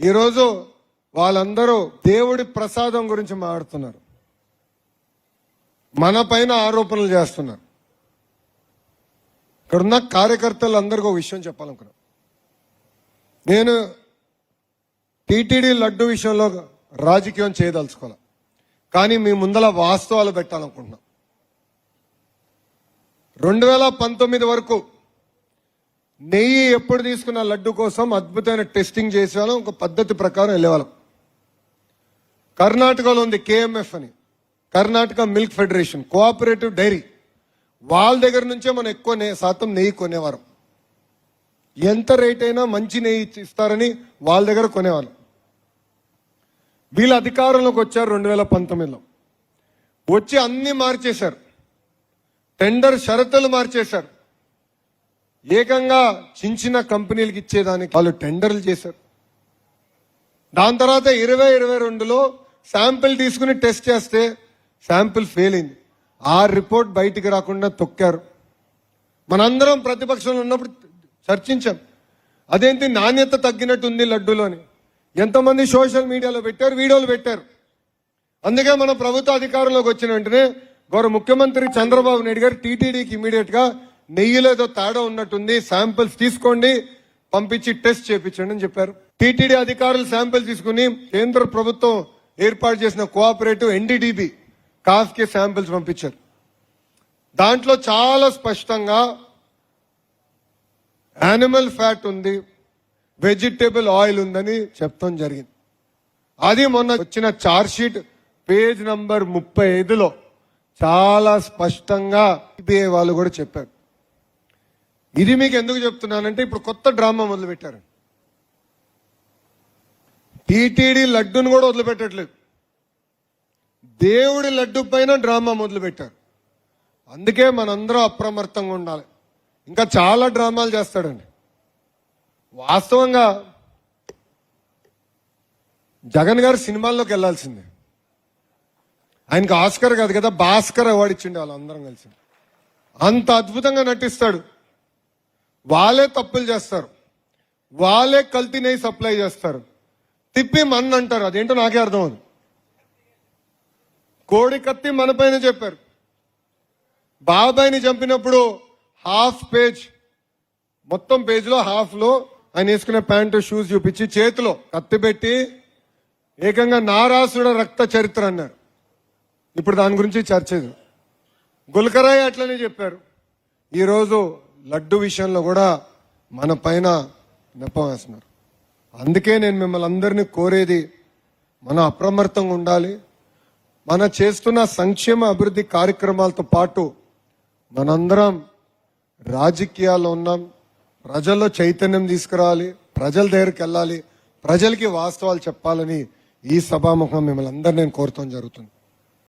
ఈరోజు వాళ్ళందరూ దేవుడి ప్రసాదం గురించి మాట్లాడుతున్నారు, మన పైన ఆరోపణలు చేస్తున్నారు. ఇక్కడున్న కార్యకర్తలు అందరికీ ఒక విషయం చెప్పాలనుకున్నా. నేను టీటీడీ లడ్డు విషయంలో రాజకీయం చేయదలుచుకోవాలి, కానీ మీ ముందల వాస్తవాలు పెట్టాలనుకుంటున్నా. 2019 వరకు నెయ్యి ఎప్పుడు తీసుకున్న లడ్డు కోసం అద్భుతమైన టెస్టింగ్ చేసేవాళ్ళం, ఒక పద్ధతి ప్రకారం వెళ్ళేవాళ్ళం. కర్ణాటకలో ఉంది KMF అని, Karnataka milk federation cooperative dairy. వాళ్ళ దగ్గర నుంచే మనం ఎక్కువ శాతం నెయ్యి కొనేవారు. ఎంత రేట్ అయినా మంచి నెయ్యి ఇస్తారని వాళ్ళ దగ్గర కొనేవాళ్ళం. వీళ్ళ అధికారంలోకి వచ్చారు 2019లో. వచ్చి అన్ని మార్చేశారు, టెండర్ షరతులు మార్చేశారు. ఏకంగా చిన్న కంపెనీలకు ఇచ్చేదానికి వాళ్ళు టెండర్లు చేశారు. దాని తర్వాత 2022లో శాంపిల్ తీసుకుని టెస్ట్ చేస్తే శాంపిల్ ఫెయిల్ అయింది. ఆ రిపోర్ట్ బయటికి రాకుండా తొక్కారు. మనందరం ప్రతిపక్షంలో ఉన్నప్పుడు చర్చించాం, అదేంటి నాణ్యత తగ్గినట్టుంది లడ్డూలోని. ఎంతమంది సోషల్ మీడియాలో పెట్టారు, వీడియోలు పెట్టారు. అందుకే మన ప్రభుత్వ అధికారంలోకి వచ్చిన వెంటనే గౌరవ ముఖ్యమంత్రి చంద్రబాబు నాయుడు గారు టీటీడీకి ఇమీడియట్ గా నెయ్యిలో ఏదో తేడా ఉన్నట్టుంది, శాంపిల్స్ తీసుకోండి, పంపించి టెస్ట్ చేయించండి అని చెప్పారు. టీటీడీ అధికారులు శాంపిల్ తీసుకుని కేంద్ర ప్రభుత్వం ఏర్పాటు చేసిన కోఆపరేటివ్ NDDB కాఫ్కి శాంపిల్స్ పంపించారు. దాంట్లో చాలా స్పష్టంగా యానిమల్ ఫ్యాట్ ఉంది, వెజిటేబుల్ ఆయిల్ ఉందని చెప్తాం జరిగింది. అది మొన్న వచ్చిన ఛార్జ్ షీట్ పేజ్ నంబర్ 35లో చాలా స్పష్టంగా CBI వాళ్ళు కూడా చెప్పారు. ఇది మీకు ఎందుకు చెప్తున్నానంటే ఇప్పుడు కొత్త డ్రామా మొదలుపెట్టారు. టీటీడీ లడ్డును కూడా వదిలిపెట్టట్లేదు, దేవుడి లడ్డు పైన డ్రామా మొదలుపెట్టారు. అందుకే మనందరం అప్రమత్తంగా ఉండాలి. ఇంకా చాలా డ్రామాలు చేస్తాడండి. వాస్తవంగా జగన్ గారు సినిమాల్లోకి వెళ్లాల్సిందే. ఆయనకు ఆస్కర్ కాదు కదా, భాస్కర్ అవార్డు ఇచ్చిండే వాళ్ళందరం కలిసి. అంత అద్భుతంగా నటిస్తాడు. వాళ్ళే తప్పులు చేస్తారు, వాళ్ళే కల్తీ నెయ్యి సప్లై చేస్తారు, తిప్పి మన్ను అంటారు. అదేంటో నాకే అర్థం అవుతుంది. కోడి కత్తి మన పైన చెప్పారు. బాబాయిని చంపినప్పుడు హాఫ్ పేజ్, మొత్తం పేజ్లో హాఫ్లో ఆయన వేసుకునే ప్యాంటు షూస్ చూపించి చేతిలో కత్తి పెట్టి ఏకంగా నారాసుడ రక్త చరిత్ర అన్నారు. ఇప్పుడు దాని గురించి చర్చ. గుల్కరాయ్ అట్లనే చెప్పారు. ఈరోజు లడ్డు విషయంలో కూడా మన పైన నెపం వేస్తున్నారు. అందుకే నేను మిమ్మల్ని అందరినీ కోరేది, మనం అప్రమత్తంగా ఉండాలి. మన చేస్తున్న సంక్షేమ అభివృద్ధి కార్యక్రమాలతో పాటు మనందరం రాజకీయాల్లో ఉన్నాం. ప్రజల్లో చైతన్యం తీసుకురావాలి, ప్రజల దగ్గరికి వెళ్ళాలి, ప్రజలకి వాస్తవాలు చెప్పాలని ఈ సభాముఖం మిమ్మల్ని అందరూ నేను కోరటం జరుగుతుంది.